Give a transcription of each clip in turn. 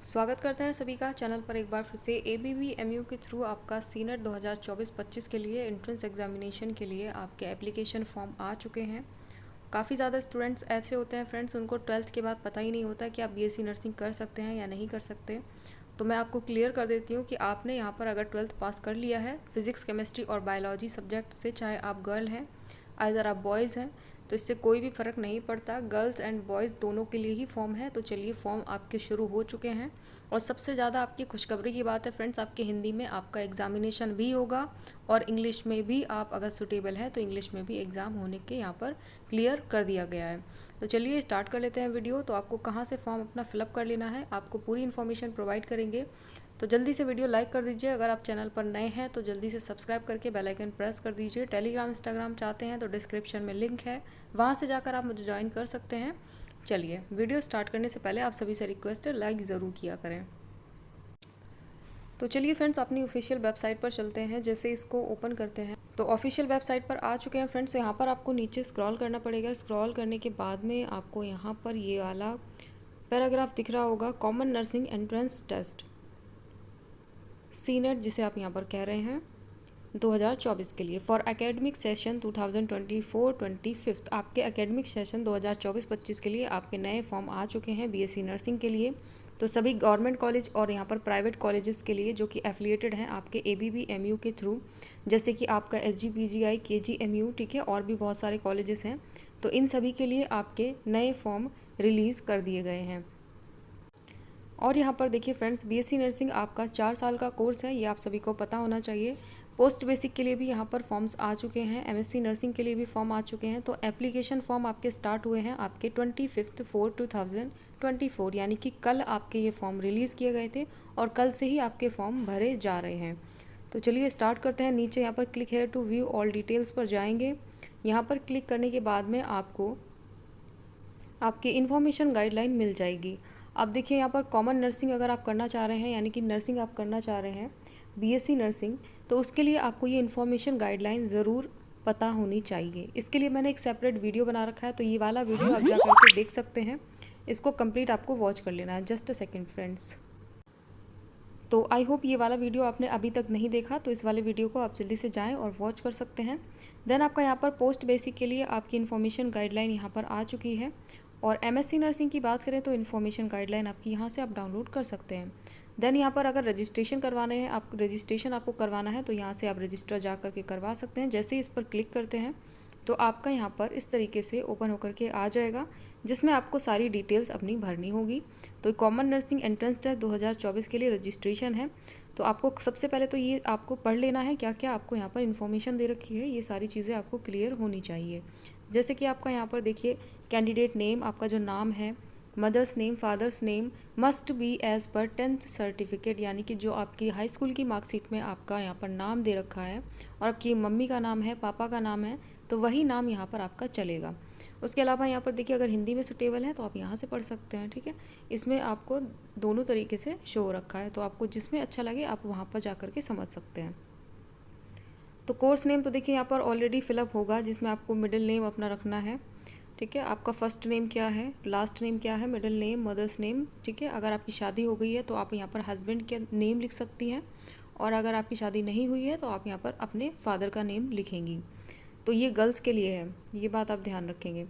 स्वागत करते हैं सभी का चैनल पर एक बार फिर से। ABBMU के थ्रू आपका सीनेट 2024-25 के लिए एंट्रेंस एग्जामिनेशन के लिए आपके एप्लीकेशन फॉर्म आ चुके हैं। काफ़ी ज़्यादा स्टूडेंट्स ऐसे होते हैं फ्रेंड्स, उनको 12th के बाद पता ही नहीं होता कि आप BSc नर्सिंग कर सकते हैं या नहीं कर सकते। तो मैं आपको क्लियर कर देती हूँ कि आपने यहाँ पर अगर 12th पास कर लिया है फिज़िक्स, केमिस्ट्री और बायोलॉजी सब्जेक्ट से, चाहे आप गर्ल हैं अगर आप बॉयज़ हैं, तो इससे कोई भी फ़र्क नहीं पड़ता। गर्ल्स एंड बॉयज़ दोनों के लिए ही फॉर्म है। तो चलिए, फॉर्म आपके शुरू हो चुके हैं। और सबसे ज़्यादा आपकी खुशखबरी की बात है फ्रेंड्स, आपके हिंदी में आपका एग्ज़ामिनेशन भी होगा और इंग्लिश में भी आप अगर सुटेबल हैं तो इंग्लिश में भी एग्ज़ाम होने के यहाँ पर क्लियर कर दिया गया है। तो चलिए स्टार्ट कर लेते हैं वीडियो। तो आपको कहाँ से फॉर्म अपना फिलअप कर लेना है, आपको पूरी इन्फॉर्मेशन प्रोवाइड करेंगे। तो जल्दी से वीडियो लाइक कर दीजिए। अगर आप चैनल पर नए हैं तो जल्दी से सब्सक्राइब करके बेल आइकन प्रेस कर दीजिए। टेलीग्राम, इंस्टाग्राम चाहते हैं तो डिस्क्रिप्शन में लिंक है, वहाँ से जाकर आप मुझे ज्वाइन कर सकते हैं। चलिए, वीडियो स्टार्ट करने से पहले आप सभी से रिक्वेस्ट है, लाइक ज़रूर किया करें। तो चलिए फ्रेंड्स, अपनी ऑफिशियल वेबसाइट पर चलते हैं। जैसे इसको ओपन करते हैं तो ऑफिशियल वेबसाइट पर आ चुके हैं फ्रेंड्स। यहाँ पर आपको नीचे स्क्रॉल करना पड़ेगा। स्क्रॉल करने के बाद में आपको यहाँ पर ये वाला पैराग्राफ दिख रहा होगा, common nursing entrance test CNET, जिसे आप यहाँ पर कह रहे हैं 2024 के लिए फॉर एकेडमिक सेशन 2024-25। आपके एकेडमिक सेशन 2024-25 के लिए आपके नए फॉर्म आ चुके हैं BSc नर्सिंग के लिए। तो सभी गवर्नमेंट कॉलेज और यहाँ पर प्राइवेट कॉलेजेस के लिए जो कि एफिलिएटेड हैं आपके ABBMU के थ्रू, जैसे कि आपका SGPGI, KGMU, ठीक है, और भी बहुत सारे कॉलेजेस हैं। तो इन सभी के लिए आपके नए फॉर्म रिलीज़ कर दिए गए हैं। और यहाँ पर देखिए फ्रेंड्स, BSc नर्सिंग आपका 4 साल का कोर्स है, ये आप सभी को पता होना चाहिए। पोस्ट बेसिक के लिए भी यहाँ पर फॉर्म्स आ चुके हैं, MSc नर्सिंग के लिए भी फॉर्म आ चुके हैं। तो एप्लीकेशन फॉर्म आपके स्टार्ट हुए हैं आपके 25/4/2024, यानी कि कल आपके ये फॉर्म रिलीज़ किए गए थे और कल से ही आपके फॉर्म भरे जा रहे हैं। तो चलिए स्टार्ट करते हैं। नीचे यहाँ पर click here to view all details पर जाएंगे। यहाँ पर क्लिक करने के बाद में आपको आपकी इन्फॉर्मेशन गाइडलाइन मिल जाएगी। अब देखिए यहाँ पर कॉमन नर्सिंग अगर आप करना चाह रहे हैं, यानी कि नर्सिंग आप करना चाह रहे हैं BSc नर्सिंग, तो उसके लिए आपको ये इन्फॉर्मेशन गाइडलाइन ज़रूर पता होनी चाहिए। इसके लिए मैंने एक सेपरेट वीडियो बना रखा है, तो ये वाला वीडियो आप जा करके देख सकते हैं। इसको कंप्लीट आपको वॉच कर लेना है। Just a second friends. तो आई होप ये वाला वीडियो आपने अभी तक नहीं देखा, तो इस वाले वीडियो को आप जल्दी से जाएं और वॉच कर सकते हैं। देन आपका यहाँ पर पोस्ट बेसिक के लिए आपकी इन्फॉर्मेशन गाइडलाइन यहाँ पर आ चुकी है। और MSc नर्सिंग की बात करें तो इन्फॉर्मेशन गाइडलाइन आपकी यहाँ से आप डाउनलोड कर सकते हैं। देन यहाँ पर अगर रजिस्ट्रेशन करवाने हैं, आप रजिस्ट्रेशन आपको करवाना है, तो यहाँ से आप रजिस्टर जा करके करवा सकते हैं। जैसे ही इस पर क्लिक करते हैं तो आपका यहाँ पर इस तरीके से ओपन होकर के आ जाएगा, जिसमें आपको सारी डिटेल्स अपनी भरनी होगी। तो कॉमन नर्सिंग एंट्रेंस टेस्ट 2024 के लिए रजिस्ट्रेशन है। तो आपको सबसे पहले तो ये आपको पढ़ लेना है, क्या क्या आपको यहाँ पर इन्फॉर्मेशन दे रखी है, ये सारी चीज़ें आपको क्लियर होनी चाहिए। जैसे कि आपका यहाँ पर देखिए, कैंडिडेट नेम, आपका जो नाम है, mother's name, father's name must be as per 10th certificate, यानी कि जो आपकी हाई स्कूल की मार्कशीट में आपका यहाँ पर नाम दे रखा है और आपकी मम्मी का नाम है, पापा का नाम है, तो वही नाम यहाँ पर आपका चलेगा। उसके अलावा यहाँ पर देखिए, अगर हिंदी में सुटेबल है तो आप यहाँ से पढ़ सकते हैं, ठीक है। इसमें आपको दोनों तरीके से शो रखा है, तो आपको जिसमें अच्छा लगे आप वहाँ पर जा कर के समझ सकते हैं। तो कोर्स नेम तो देखिए यहाँ पर ऑलरेडी फिलअप होगा, जिसमें आपको मिडिल नेम अपना रखना है, ठीक है। आपका फर्स्ट नेम क्या है, लास्ट नेम क्या है, मिडिल नेम, मदर्स नेम, ठीक है। अगर आपकी शादी हो गई है तो आप यहाँ पर हस्बैंड के नेम लिख सकती हैं, और अगर आपकी शादी नहीं हुई है तो आप यहाँ पर अपने फादर का नेम लिखेंगी। तो ये गर्ल्स के लिए है, ये बात आप ध्यान रखेंगे।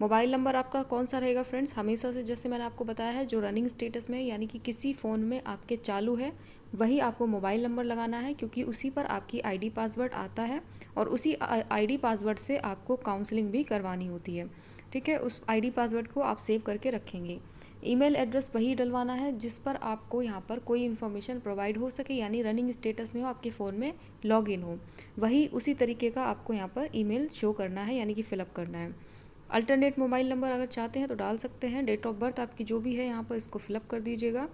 मोबाइल नंबर आपका कौन सा रहेगा फ्रेंड्स, हमेशा से जैसे मैंने आपको बताया है, जो रनिंग स्टेटस में है, यानी कि किसी फ़ोन में आपके चालू है, वही आपको मोबाइल नंबर लगाना है, क्योंकि उसी पर आपकी ID पासवर्ड आता है और उसी ID पासवर्ड से आपको काउंसलिंग भी करवानी होती है, ठीक है। उस ID पासवर्ड को आप सेव करके रखेंगे। ईमेल एड्रेस वही डलवाना है जिस पर आपको यहाँ पर कोई इन्फॉर्मेशन प्रोवाइड हो सके, यानी रनिंग स्टेटस में हो, आपके फ़ोन में लॉगिन हो, वही उसी तरीके का आपको यहाँ पर ईमेल शो करना है, यानी कि फ़िलअप करना है। अल्टरनेट मोबाइल नंबर अगर चाहते हैं तो डाल सकते हैं। डेट ऑफ बर्थ आपकी जो भी है यहाँ पर इसको फिलअप कर दीजिएगा।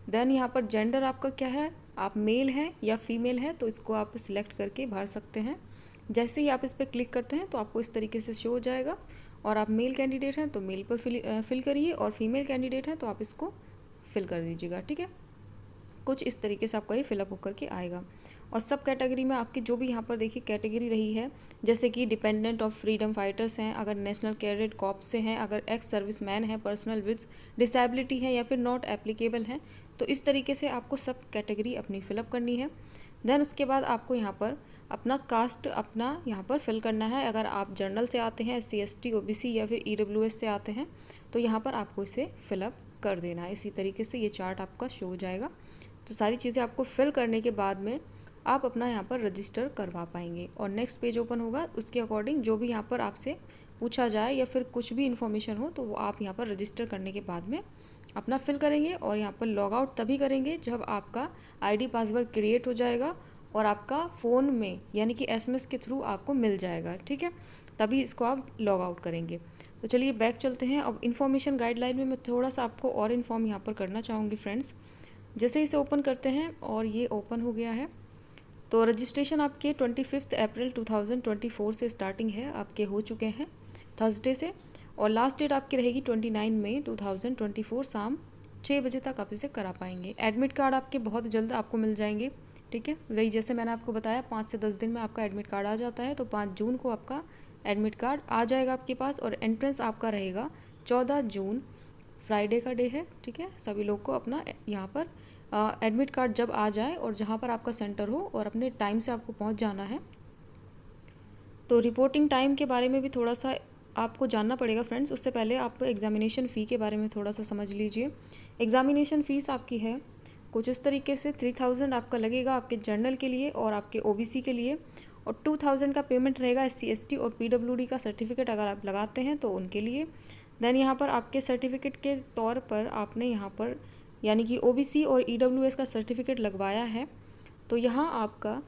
देन यहाँ पर जेंडर आपका क्या है, आप मेल हैं या फीमेल हैं, तो इसको आप सिलेक्ट करके भर सकते हैं। जैसे ही आप इस पर क्लिक करते हैं तो आपको इस तरीके से शो हो जाएगा, और आप मेल कैंडिडेट हैं तो मेल पर फिल करिए, और फीमेल कैंडिडेट हैं तो आप इसको फिल कर दीजिएगा, ठीक है। कुछ इस तरीके से आपका ये फिलअप होकर के आएगा। और सब कैटेगरी में आपकी जो भी यहाँ पर देखिए कैटेगरी रही है, जैसे कि डिपेंडेंट ऑफ फ्रीडम फाइटर्स हैं, अगर नेशनल कैडेट कॉर्प्स से हैं, अगर एक्स सर्विस मैन है, पर्सनल विद डिसेबिलिटी है या फिर नॉट एप्लीकेबल है, तो इस तरीके से आपको सब कैटेगरी अपनी फिलअप करनी है। देन उसके बाद आपको यहाँ पर अपना कास्ट अपना यहाँ पर फिल करना है। अगर आप जर्नल से आते हैं, SC ST OBC या फिर EWS से आते हैं, तो यहाँ पर आपको इसे फिलअप कर देना है। इसी तरीके से ये चार्ट आपका शो हो जाएगा। तो सारी चीज़ें आपको फिल करने के बाद में आप अपना यहाँ पर रजिस्टर करवा पाएंगे और नेक्स्ट पेज ओपन होगा। उसके अकॉर्डिंग जो भी यहाँ पर आपसे पूछा जाए या फिर कुछ भी इन्फॉर्मेशन हो तो वो आप यहाँ पर रजिस्टर करने के बाद में अपना फिल करेंगे और यहाँ पर लॉग आउट तभी करेंगे जब आपका ID पासवर्ड क्रिएट हो जाएगा और आपका फ़ोन में यानी कि SMS के थ्रू आपको मिल जाएगा, ठीक है, तभी इसको आप लॉग आउट करेंगे। तो चलिए बैक चलते हैं। अब इन्फॉर्मेशन गाइडलाइन में मैं थोड़ा सा आपको और इन्फॉर्म यहाँ पर करना चाहूँगी फ्रेंड्स। जैसे इसे ओपन करते हैं और ये ओपन हो गया है, तो रजिस्ट्रेशन आपके 25 अप्रैल 2024 से स्टार्टिंग है, आपके हो चुके हैं थर्सडे से, और लास्ट डेट आपकी रहेगी 29 मई 2024 शाम 6 बजे तक आप इसे करा पाएंगे। एडमिट कार्ड आपके बहुत जल्द आपको मिल जाएंगे, ठीक है, वही जैसे मैंने आपको बताया 5 से 10 दिन में आपका एडमिट कार्ड आ जाता है। तो 5 जून को आपका एडमिट कार्ड आ जाएगा आपके पास और एंट्रेंस आपका रहेगा 14 जून, फ्राइडे का डे है, ठीक है। सभी लोग को अपना यहाँ पर एडमिट कार्ड जब आ जाए और जहाँ पर आपका सेंटर हो और अपने टाइम से आपको पहुँच जाना है। तो रिपोर्टिंग टाइम के बारे में भी थोड़ा सा आपको जानना पड़ेगा फ्रेंड्स। उससे पहले आप एग्जामिनेशन फ़ी के बारे में थोड़ा सा समझ लीजिए। एग्जामिनेशन फ़ीस आपकी है कुछ इस तरीके से 3000 आपका लगेगा आपके जर्नल के लिए और आपके OBC के लिए, और 2000 का पेमेंट रहेगा SC ST और PWD का सर्टिफिकेट अगर आप लगाते हैं तो उनके लिए। देन यहाँ पर आपके सर्टिफिकेट के तौर पर आपने यहाँ पर यानी कि OBC और EWS का सर्टिफिकेट लगवाया है, तो यहाँ आपका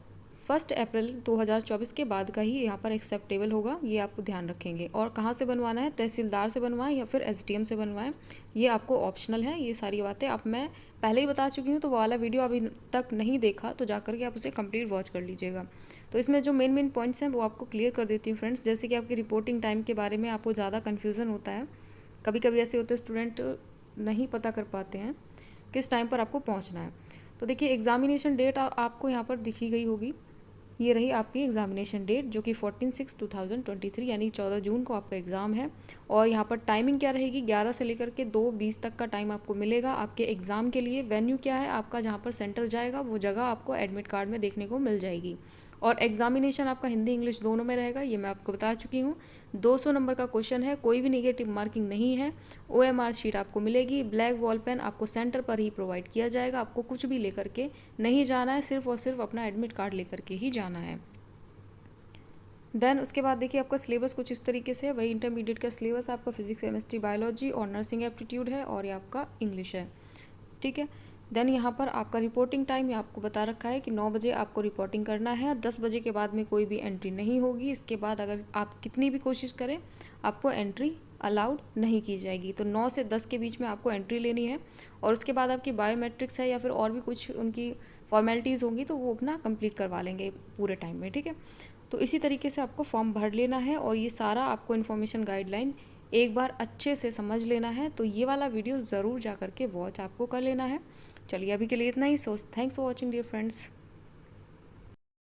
1 अप्रैल 2024 के बाद का ही यहाँ पर एक्सेप्टेबल होगा, ये आपको ध्यान रखेंगे। और कहाँ से बनवाना है, तहसीलदार से बनवाएं या फिर SDM से बनवाएं, ये आपको ऑप्शनल है। ये सारी बातें अब मैं पहले ही बता चुकी हूँ, तो वो वाला वीडियो अभी तक नहीं देखा तो जा करके आप उसे कंप्लीट वॉच कर लीजिएगा। तो इसमें जो मेन पॉइंट्स हैं वो आपको क्लियर कर देती हूँ फ्रेंड्स। जैसे कि आपकी रिपोर्टिंग टाइम के बारे में आपको ज़्यादा कन्फ्यूज़न होता है, कभी कभी ऐसे होते हैं स्टूडेंट नहीं पता कर पाते हैं किस टाइम पर आपको पहुँचना है। तो देखिए एग्जामिनेशन डेट आपको यहाँ पर दिखी गई होगी, ये रही आपकी एग्जामिनेशन डेट जो कि 14/6/2023 यानी 14 जून को आपका एग्ज़ाम है। और यहाँ पर टाइमिंग क्या रहेगी, 11 से लेकर के 2:20 तक का टाइम आपको मिलेगा आपके एग्ज़ाम के लिए। वेन्यू क्या है आपका, जहाँ पर सेंटर जाएगा वो जगह आपको एडमिट कार्ड में देखने को मिल जाएगी। और एग्जामिनेशन आपका हिंदी इंग्लिश दोनों में रहेगा, ये मैं आपको बता चुकी हूँ। 200 नंबर का क्वेश्चन है, कोई भी नेगेटिव मार्किंग नहीं है। OMR शीट आपको मिलेगी, ब्लैक बॉल पेन आपको सेंटर पर ही प्रोवाइड किया जाएगा, आपको कुछ भी लेकर के नहीं जाना है, सिर्फ और सिर्फ अपना एडमिट कार्ड लेकर के ही जाना है। देन उसके बाद देखिए आपका सिलेबस कुछ इस तरीके से है, वही इंटरमीडिएट का सिलेबस आपका फिजिक्स केमिस्ट्री बायोलॉजी और नर्सिंग एप्टीट्यूड है और ये आपका इंग्लिश है, ठीक है। देन यहाँ पर आपका रिपोर्टिंग टाइम ये आपको बता रखा है कि 9 बजे आपको रिपोर्टिंग करना है, 10 बजे के बाद में कोई भी एंट्री नहीं होगी। इसके बाद अगर आप कितनी भी कोशिश करें आपको एंट्री अलाउड नहीं की जाएगी। तो 9 से 10 के बीच में आपको एंट्री लेनी है और उसके बाद आपकी बायोमेट्रिक्स है या फिर और भी कुछ उनकी फॉर्मेलिटीज़ होंगी तो वो अपना कंप्लीट करवा लेंगे पूरे टाइम में, ठीक है। तो इसी तरीके से आपको फॉर्म भर लेना है और ये सारा आपको इन्फॉर्मेशन गाइडलाइन एक बार अच्छे से समझ लेना है। तो ये वाला वीडियो ज़रूर जा करके वॉच आपको कर लेना है। चलिए अभी के लिए इतना ही। So thanks for watching dear friends.